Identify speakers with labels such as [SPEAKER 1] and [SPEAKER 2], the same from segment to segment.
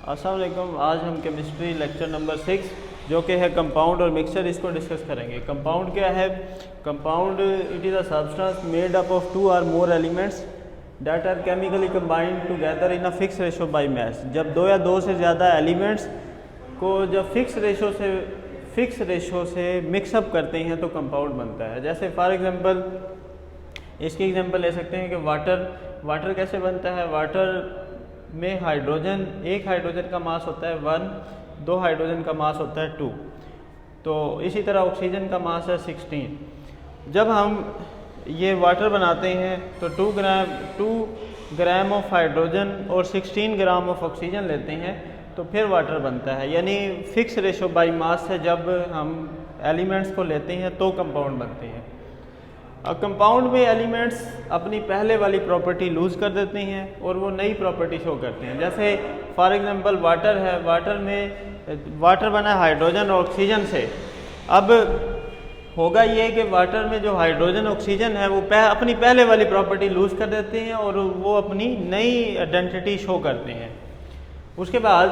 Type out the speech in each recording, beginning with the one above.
[SPEAKER 1] अस्सलाम वालेकुम। आज हम केमिस्ट्री लेक्चर नंबर 6 जो कि है कंपाउंड और मिक्सचर, इसको डिस्कस करेंगे। कंपाउंड क्या है? Compound it is a substance made up of 2 or more elements that are chemically combined together in a fix ratio by mass. जब 2 या 2 से ज़्यादा एलिमेंट्स को जब फिक्स रेशो से मिक्सअप करते हैं तो कंपाउंड बनता है। जैसे फॉर एग्जांपल इसकी एग्जांपल ले सकते हैं कि वाटर कैसे बनता है। वाटर में हाइड्रोजन, एक हाइड्रोजन का मास होता है 1, 2 हाइड्रोजन का मास होता है 2। तो इसी तरह ऑक्सीजन का मास है 16। जब हम ये वाटर बनाते हैं तो 2 ग्राम ऑफ हाइड्रोजन और 16 ग्राम ऑफ ऑक्सीजन लेते हैं तो फिर वाटर बनता है। यानी फिक्स रेशो बाय मास से जब हम एलिमेंट्स को लेते हैं तो कंपाउंड बनते हैं। कंपाउंड में एलिमेंट्स अपनी पहले वाली प्रॉपर्टी लूज़ कर देते हैं और वो नई प्रॉपर्टी शो करते हैं। जैसे फॉर एग्जांपल वाटर है, वाटर बना है हाइड्रोजन और ऑक्सीजन से। अब होगा ये कि वाटर में जो हाइड्रोजन ऑक्सीजन है वो अपनी पहले वाली प्रॉपर्टी लूज़ कर देते हैं और वो अपनी नई आइडेंटिटी शो करते हैं। उसके बाद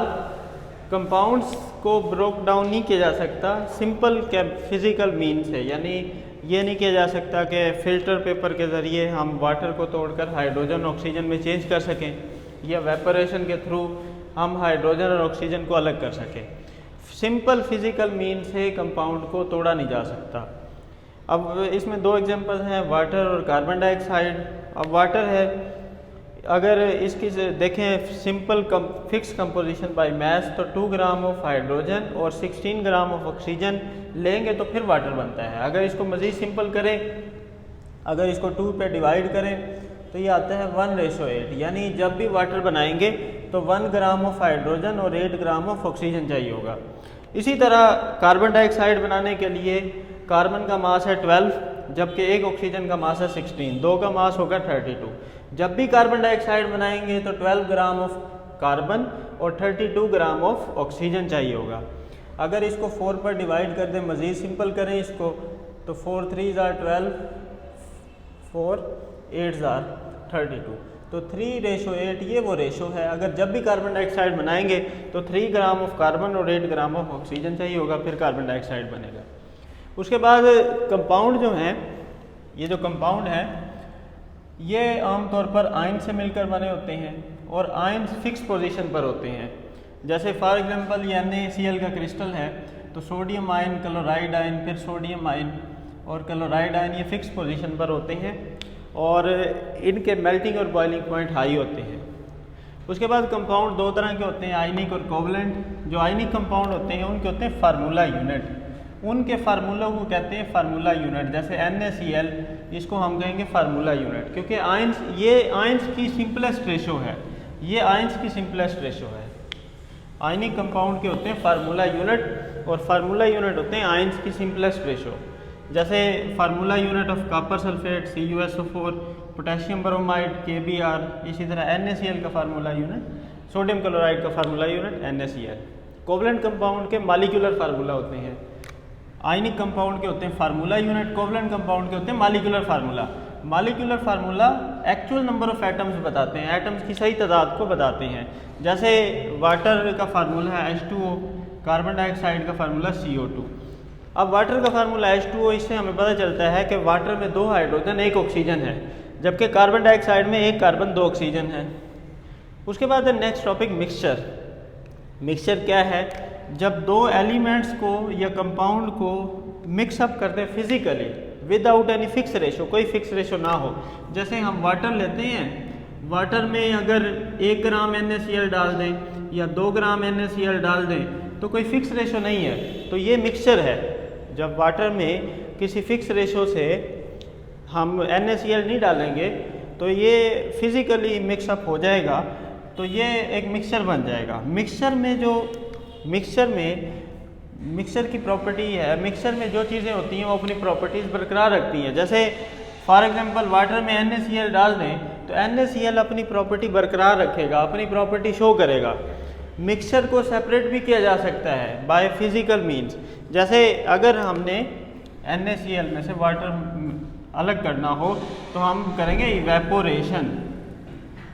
[SPEAKER 1] कंपाउंड्स को ब्रोक डाउन नहीं किया जा सकता सिंपल फिज़िकल मीन से। यानी ये नहीं किया जा सकता कि फ़िल्टर पेपर के ज़रिए हम वाटर को तोड़कर हाइड्रोजन ऑक्सीजन में चेंज कर सकें या वेपोरेशन के थ्रू हम हाइड्रोजन और ऑक्सीजन को अलग कर सकें। सिंपल फिज़िकल मीन से कंपाउंड को तोड़ा नहीं जा सकता। अब इसमें 2 एग्जांपल हैं, वाटर और कार्बन डाइऑक्साइड। अब वाटर है, अगर इसकी देखें simple fix composition by mass तो 2 ग्राम ऑफ हाइड्रोजन और 16 ग्राम ऑफ ऑक्सीजन लेंगे तो फिर वाटर बनता है। अगर इसको मज़ीद सिंपल करें, अगर इसको 2 पे डिवाइड करें तो ये आता है 1:8। यानी जब भी वाटर बनाएंगे तो 1 ग्राम ऑफ हाइड्रोजन और 8 ग्राम ऑफ ऑक्सीजन चाहिए होगा। इसी तरह कार्बन डाइऑक्साइड बनाने के लिए कार्बन का मास है 12 जबकि एक ऑक्सीजन का मास है 16, 2 का मास होगा 32। जब भी कार्बन डाइऑक्साइड बनाएंगे तो 12 ग्राम ऑफ कार्बन और 32 ग्राम ऑफ ऑक्सीजन चाहिए होगा। अगर इसको 4 पर डिवाइड कर दें, मज़ीद सिंपल करें इसको, तो 4 3 are 12, 4 8 are 32। तो 3:8 ये वो रेशो है। अगर जब भी कार्बन डाइऑक्साइड बनाएंगे तो 3 ग्राम ऑफ कार्बन और 8 ग्राम ऑफ ऑक्सीजन चाहिए होगा, फिर कार्बन डाइऑक्साइड बनेगा। उसके बाद कंपाउंड जो हैं, ये जो कंपाउंड है ये आमतौर पर आयन से मिलकर बने होते हैं और आयन फिक्स पोजीशन पर होते हैं। जैसे फॉर एग्जांपल ये NaCl का क्रिस्टल है तो सोडियम आयन, क्लोराइड आयन, फिर सोडियम आयन और क्लोराइड आयन ये फिक्स पोजीशन पर होते हैं और इनके मेल्टिंग और बॉइलिंग पॉइंट हाई होते हैं। उसके बाद कंपाउंड 2 तरह के होते हैं, आयनिक और कोवलेंट। जो आयनिक कंपाउंड होते हैं उनके होते हैं फार्मूला यूनिट, उनके फार्मूला को कहते हैं फार्मूला यूनिट। जैसे NaCl, इसको हम कहेंगे फार्मूला यूनिट, क्योंकि आयंस की सिंपलेस्ट रेशो है। ये आयंस की सिंपलेस्ट रेशो है। आयनिक कंपाउंड के होते हैं फार्मूला यूनिट और फार्मूला यूनिट होते हैं आयंस की सिंपलेस्ट रेशो। जैसे formula unit of copper sulphate CuSO4, potassium bromide KBr। इसी तरह NaCl का फार्मूला यूनिट, सोडियम क्लोराइड का formula unit NaCl। Covalent compound के मॉलिक्यूलर फार्मूला होते हैं। आयनिक कंपाउंड के होते हैं फार्मूला यूनिट, कोवलेंट कंपाउंड के होते हैं molecular formula. Molecular formula actual number of atoms बताते हैं, एटम्स की सही तादाद को बताते हैं। जैसे वाटर का फार्मूला है H2O, कार्बन डाइऑक्साइड का फार्मूला CO2। अब वाटर का फार्मूला H2O, इससे हमें पता चलता है कि वाटर में 2 हाइड्रोजन 1 ऑक्सीजन है, जबकि कार्बन डाइऑक्साइड में 1 कार्बन 2 ऑक्सीजन है। उसके बाद नेक्स्ट टॉपिक मिक्सचर। मिक्सचर क्या है? जब 2 एलिमेंट्स को या कंपाउंड को मिक्सअप करते हैं physically without any fix ratio, कोई फिक्स रेशो ना हो। जैसे हम वाटर लेते हैं, वाटर में अगर 1 ग्राम NaCl डाल दें या 2 ग्राम NaCl डाल दें तो कोई फिक्स रेशो नहीं है, तो ये मिक्सचर है। जब वाटर में किसी फिक्स रेशो से हम NaCl नहीं डालेंगे तो ये फिजिकली मिक्सअप हो जाएगा, तो ये एक मिक्सचर बन जाएगा। मिक्सचर की प्रॉपर्टी है, मिक्सचर में जो चीज़ें होती हैं वो अपनी प्रॉपर्टीज़ बरकरार रखती हैं। जैसे फॉर एग्जांपल वाटर में NaCl डाल दें तो NaCl अपनी प्रॉपर्टी बरकरार रखेगा, अपनी प्रॉपर्टी शो करेगा। मिक्सचर को सेपरेट भी किया जा सकता है बाय फिजिकल मींस। जैसे अगर हमने NaCl में से वाटर अलग करना हो तो हम करेंगे इवेपोरेशन।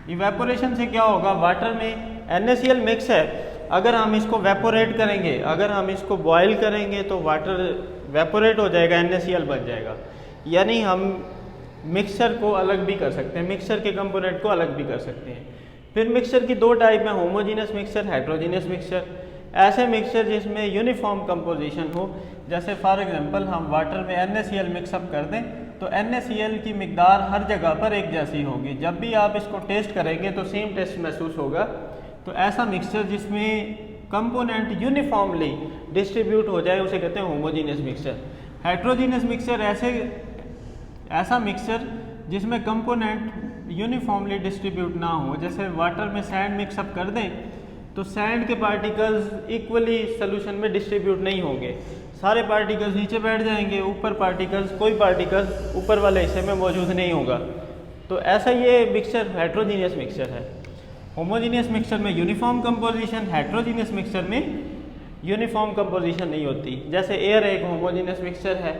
[SPEAKER 1] इवेपोरेशन से क्या होगा, वाटर में NaCl मिक्स है, अगर हम इसको वेपोरेट करेंगे, अगर हम इसको बॉयल करेंगे तो वाटर वेपोरेट हो जाएगा, NaCl बच जाएगा। यानी हम मिक्सचर को अलग भी कर सकते हैं, मिक्सचर के कंपोनेंट को अलग भी कर सकते हैं। फिर मिक्सचर की दो टाइप में, होमोजीनियस मिक्सचर, हेट्रोजीनियस मिक्सचर। ऐसे मिक्सचर जिसमें यूनिफॉर्म कंपोजिशन हो, जैसे फॉर एग्जांपल हम वाटर में NaCl मिक्सअप कर दें तो NaCl की मिकदार हर जगह पर एक जैसी होगी, जब भी आप इसको टेस्ट करेंगे तो सेम टेस्ट महसूस होगा। तो ऐसा मिक्सचर जिसमें कंपोनेंट यूनिफॉर्मली डिस्ट्रीब्यूट हो जाए उसे कहते हैं होमोजीनियस मिक्सचर। हेट्रोजीनियस मिक्सचर ऐसा मिक्सचर जिसमें कंपोनेंट यूनिफॉर्मली डिस्ट्रीब्यूट ना हो, जैसे वाटर में सैंड मिक्सअप कर दें तो सैंड के पार्टिकल्स इक्वली सोल्यूशन में डिस्ट्रीब्यूट नहीं होंगे, सारे पार्टिकल्स नीचे बैठ जाएंगे, ऊपर पार्टिकल्स, कोई पार्टिकल्स ऊपर वाले हिस्से में मौजूद नहीं होगा। तो ऐसा ये मिक्सचर हेट्रोजीनियस मिक्सचर है। होमोजीनियस मिक्सचर में यूनिफॉर्म कंपोजिशन, हेट्रोजीनियस मिक्सचर में यूनिफॉर्म कंपोजिशन नहीं होती। जैसे एयर एक होमोजीनियस मिक्सचर है,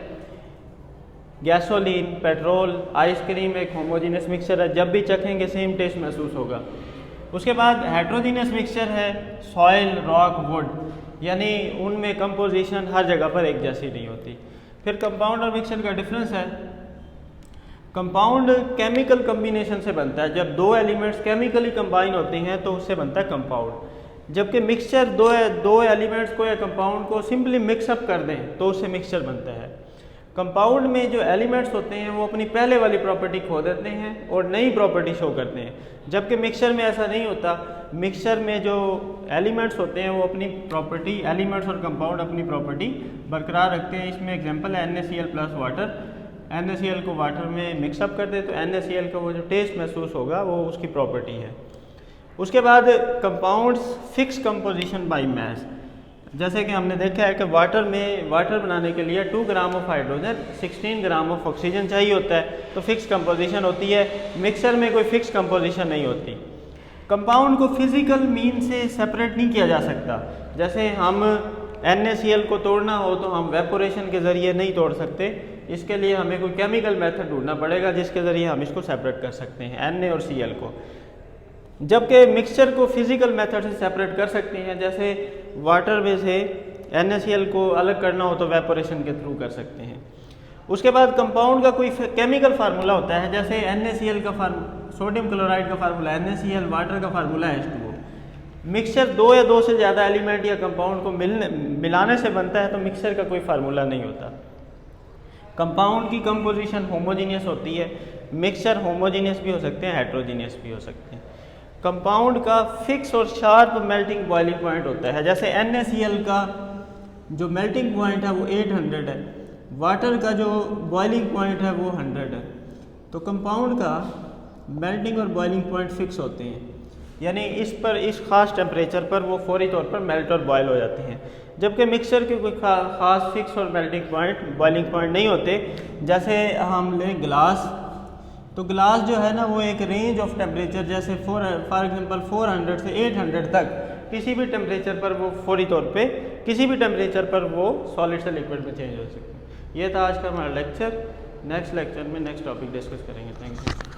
[SPEAKER 1] गैसोलीन, पेट्रोल, आइसक्रीम एक होमोजीनियस मिक्सचर है, जब भी चखेंगे सेम टेस्ट महसूस होगा। उसके बाद हेट्रोजीनियस मिक्सचर है सॉइल, रॉक, वुड, यानी उनमें कंपोजिशन हर जगह पर एक जैसी नहीं होती। फिर कंपाउंड और मिक्सचर का डिफरेंस है। कंपाउंड केमिकल कम्बिनेशन से बनता है, जब दो एलिमेंट्स केमिकली कंबाइन होते हैं तो उससे बनता है कंपाउंड। जबकि मिक्सचर दो एलिमेंट्स को या कंपाउंड को सिंपली मिक्सअप कर दें तो उससे मिक्सचर बनता है। कंपाउंड में जो एलिमेंट्स होते हैं वो अपनी पहले वाली प्रॉपर्टी खो देते हैं और नई प्रॉपर्टी शो करते हैं, जबकि मिक्सचर में ऐसा नहीं होता। मिक्सचर में जो एलिमेंट्स होते हैं वो अपनी प्रॉपर्टी, एलिमेंट्स और कंपाउंड अपनी प्रॉपर्टी बरकरार रखते हैं। इसमें एग्जांपल है NaCl प्लस वाटर। NaCl को वाटर में मिक्सअप कर दे तो NaCl का वो जो टेस्ट महसूस होगा वो उसकी प्रॉपर्टी है। उसके बाद compounds fix composition by mass, जैसे कि हमने देखा है कि वाटर बनाने के लिए 2 gram of hydrogen, 16 gram of oxygen चाहिए होता है, तो फिक्स कंपोजिशन होती है। मिक्सचर में कोई फिक्स कंपोजिशन नहीं होती। कंपाउंड को फिजिकल मीन से सेपरेट नहीं किया जा सकता। जैसे हम NaCl को तोड़ना हो तो हम वेपोरेशन के ज़रिए नहीं तोड़ सकते, इसके लिए हमें कोई केमिकल मेथड ढूंढना पड़ेगा जिसके ज़रिए हम इसको सेपरेट कर सकते हैं Na और Cl को। जबकि मिक्सचर को फिजिकल मेथड से सेपरेट कर सकते हैं, जैसे वाटर में से NaCl को अलग करना हो तो वेपोरेशन के थ्रू कर सकते हैं। उसके बाद कंपाउंड का कोई केमिकल फार्मूला होता है, जैसे NaCl का सोडियम क्लोराइड का फार्मूला NaCl, वाटर का फार्मूला H2O। मिक्सचर 2 या 2 से ज़्यादा एलिमेंट या कंपाउंड को मिलाने से बनता है, तो मिक्सचर का कोई फार्मूला नहीं होता। कंपाउंड की कंपोजिशन होमोजीनियस होती है, मिक्सचर होमोजीनियस भी हो सकते हैं, हेट्रोजीनियस भी हो सकते हैं। कंपाउंड का फिक्स और शार्प मेल्टिंग बॉइलिंग पॉइंट होता है, जैसे NaCl का जो मेल्टिंग पॉइंट है वो 800 है, वाटर का जो बॉइलिंग पॉइंट है वो 100 है। तो कंपाउंड का मेल्टिंग और बॉइलिंग पॉइंट फिक्स होते हैं, यानी इस खास टेम्परेचर पर वो फौरी तौर पर मेल्ट और बॉयल हो जाते हैं। जबकि मिक्सचर के कोई खास फिक्स और मेल्टिंग पॉइंट, बॉइलिंग पॉइंट नहीं होते। जैसे हम लें ग्लास, तो ग्लास जो है ना वो एक रेंज ऑफ टेम्परेचर, जैसे फॉर एग्जांपल 400 से 800 तक किसी भी टेम्परेचर पर वो फौरी तौर पे किसी भी टेम्परेचर पर वो सॉलिड से लिक्विड में चेंज हो सकते हैं। ये था आज का हमारा लेक्चर। नेक्स्ट लेक्चर में नेक्स्ट टॉपिक डिस्कस करेंगे। Thank you.